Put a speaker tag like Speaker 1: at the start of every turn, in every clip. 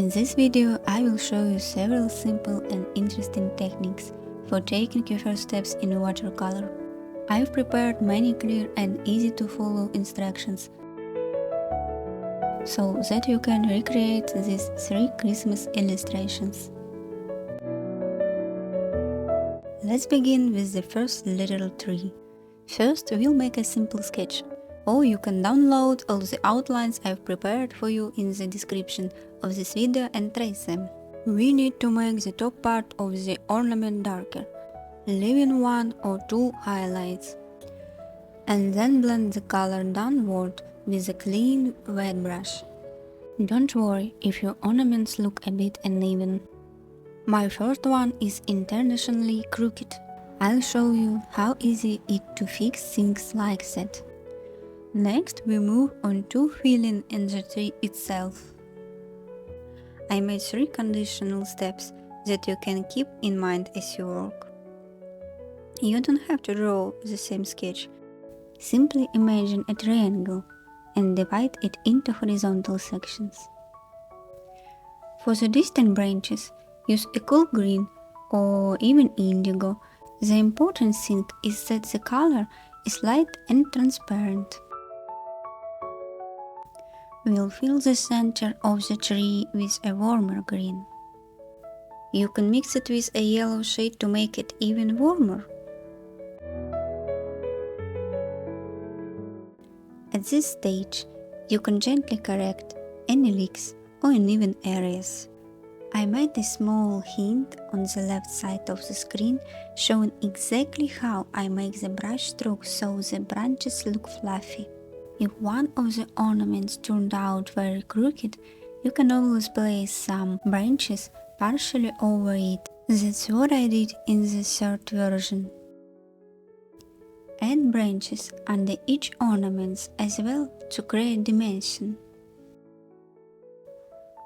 Speaker 1: In this video, I will show you several simple and interesting techniques for taking your first steps in watercolor. I've prepared many clear and easy to follow instructions so that you can recreate these 3 Christmas illustrations. Let's begin with the first little tree. First, we'll make a simple sketch. Or you can download all the outlines I've prepared for you in the description of this video and trace them. We need to make the top part of the ornament darker, leaving 1 or 2 highlights. And then blend the color downward with a clean, wet brush. Don't worry if your ornaments look a bit uneven. My first one is intentionally crooked. I'll show you how easy it to fix things like that. Next, we move on to filling in the tree itself. I made 3 conditional steps that you can keep in mind as you work. You don't have to draw the same sketch. Simply imagine a triangle and divide it into horizontal sections. For the distant branches, use a cool green or even indigo. The important thing is that the color is light and transparent. We'll fill the center of the tree with a warmer green. You can mix it with a yellow shade to make it even warmer. At this stage, you can gently correct any leaks or uneven areas. I made a small hint on the left side of the screen showing exactly how I make the brush stroke so the branches look fluffy. If one of the ornaments turned out very crooked, you can always place some branches partially over it. That's what I did in the third version. Add branches under each ornament as well to create dimension.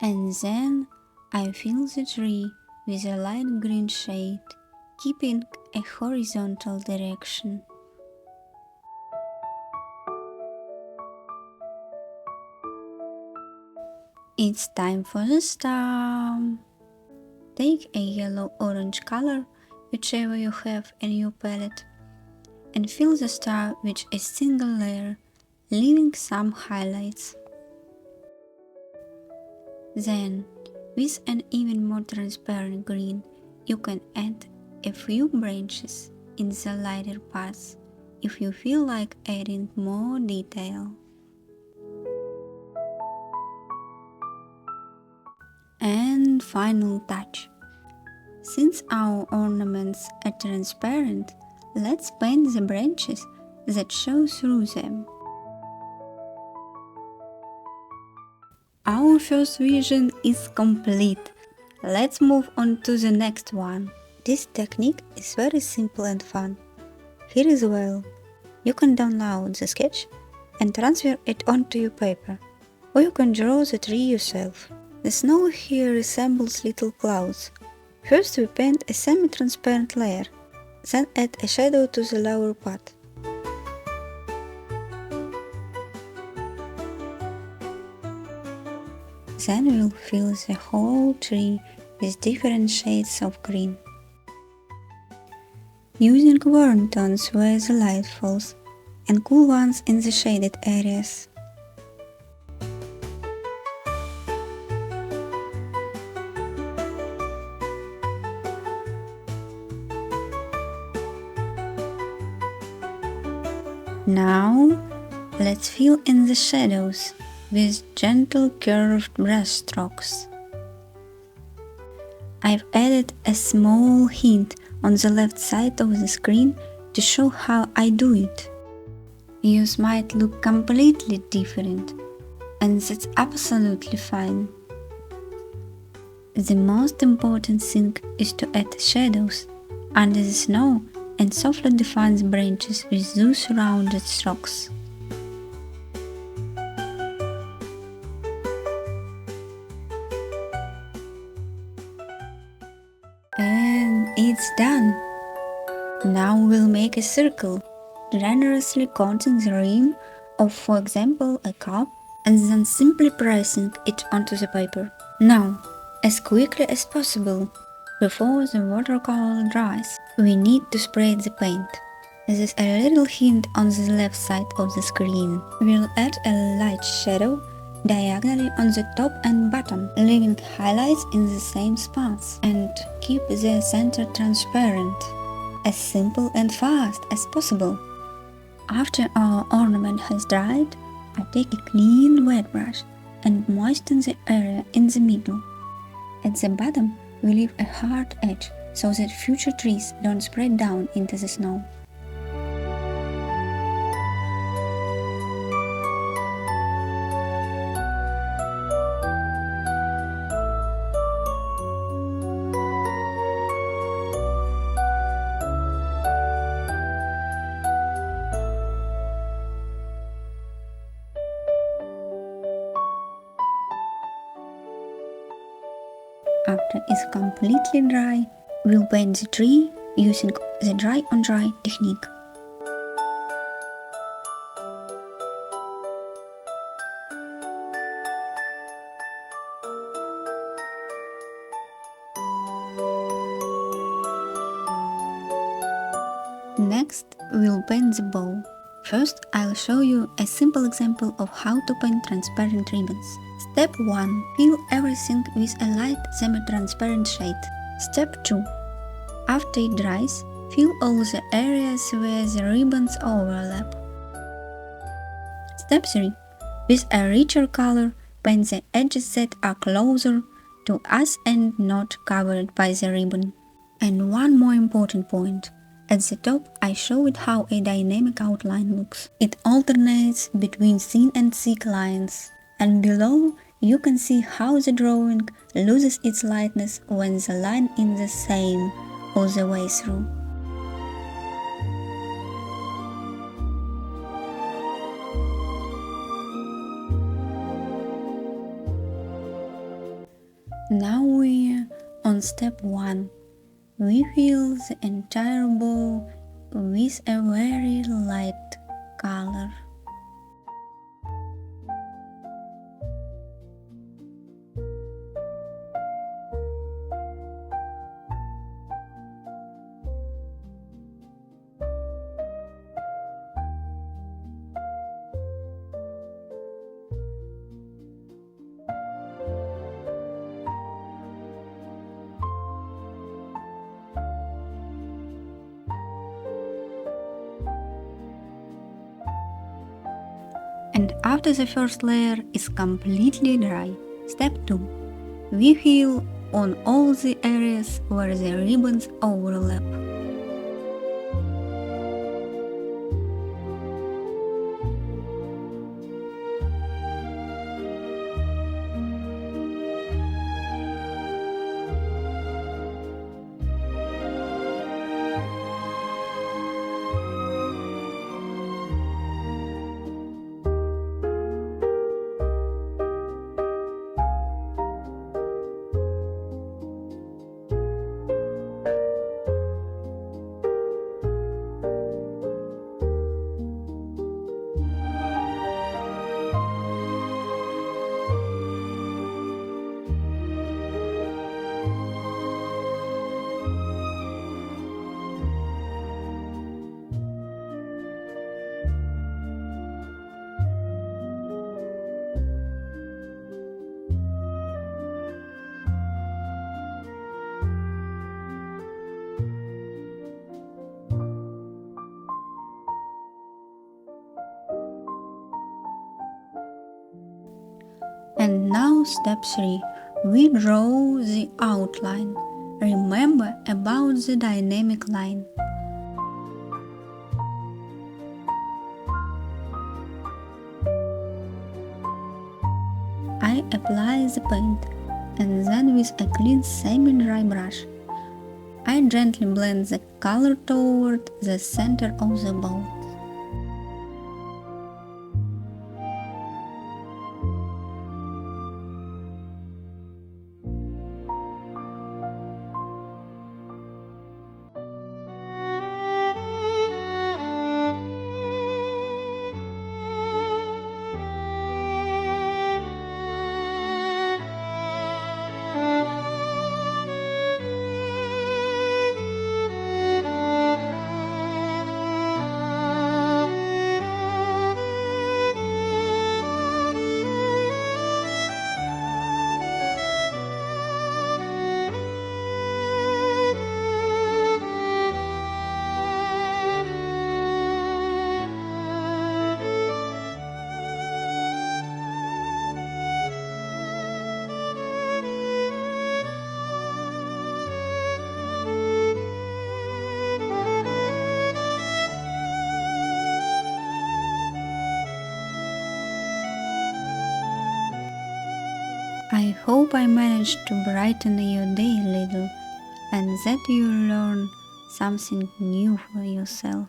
Speaker 1: And then I fill the tree with a light green shade, keeping a horizontal direction. It's time for the star. Take a yellow-orange color, whichever you have in your palette, and fill the star with a single layer, leaving some highlights. Then, with an even more transparent green, you can add a few branches in the lighter parts if you feel like adding more detail. And final touch. Since our ornaments are transparent, let's paint the branches that show through them. Our first vision is complete. Let's move on to the next one. This technique is very simple and fun. Here is well. You can download the sketch and transfer it onto your paper, or you can draw the tree yourself. The snow here resembles little clouds. First we paint a semi-transparent layer, then add a shadow to the lower part. Then we'll fill the whole tree with different shades of green. Using warm tones where the light falls, and cool ones in the shaded areas. Now, let's fill in the shadows with gentle curved brush strokes. I've added a small hint on the left side of the screen to show how I do it. Yours might look completely different, and that's absolutely fine. The most important thing is to add shadows under the snow and softly define the branches with those rounded strokes. And it's done! Now we'll make a circle, generously coating the rim of, for example, a cup, and then simply pressing it onto the paper. Now, as quickly as possible, before the watercolor dries, we need to spread the paint. There's a little hint on the left side of the screen. We'll add a light shadow diagonally on the top and bottom, leaving highlights in the same spots, and keep the center transparent, as simple and fast as possible. After our ornament has dried, I take a clean wet brush and moisten the area in the middle. At the bottom, we leave a hard edge so that future trees don't spread down into the snow. After it's completely dry, we'll paint the tree using the dry on dry technique. Next, we'll paint the bow. First, I'll show you a simple example of how to paint transparent ribbons. Step 1. Fill everything with a light semi-transparent shade. Step 2. After it dries, fill all the areas where the ribbons overlap. Step 3. With a richer color, paint the edges that are closer to us and not covered by the ribbon. And one more important point. At the top, I showed how a dynamic outline looks. It alternates between thin and thick lines. And below, you can see how the drawing loses its lightness when the line is the same all the way through. Now we're on step 1. We fill the entire bow with a very light color. And after the first layer is completely dry, step 2. We fill on all the areas where the ribbons overlap. And now step 3. We draw the outline. Remember about the dynamic line. I apply the paint, and then with a clean semi-dry brush, I gently blend the color toward the center of the bow. I hope I managed to brighten your day a little and that you learn something new for yourself.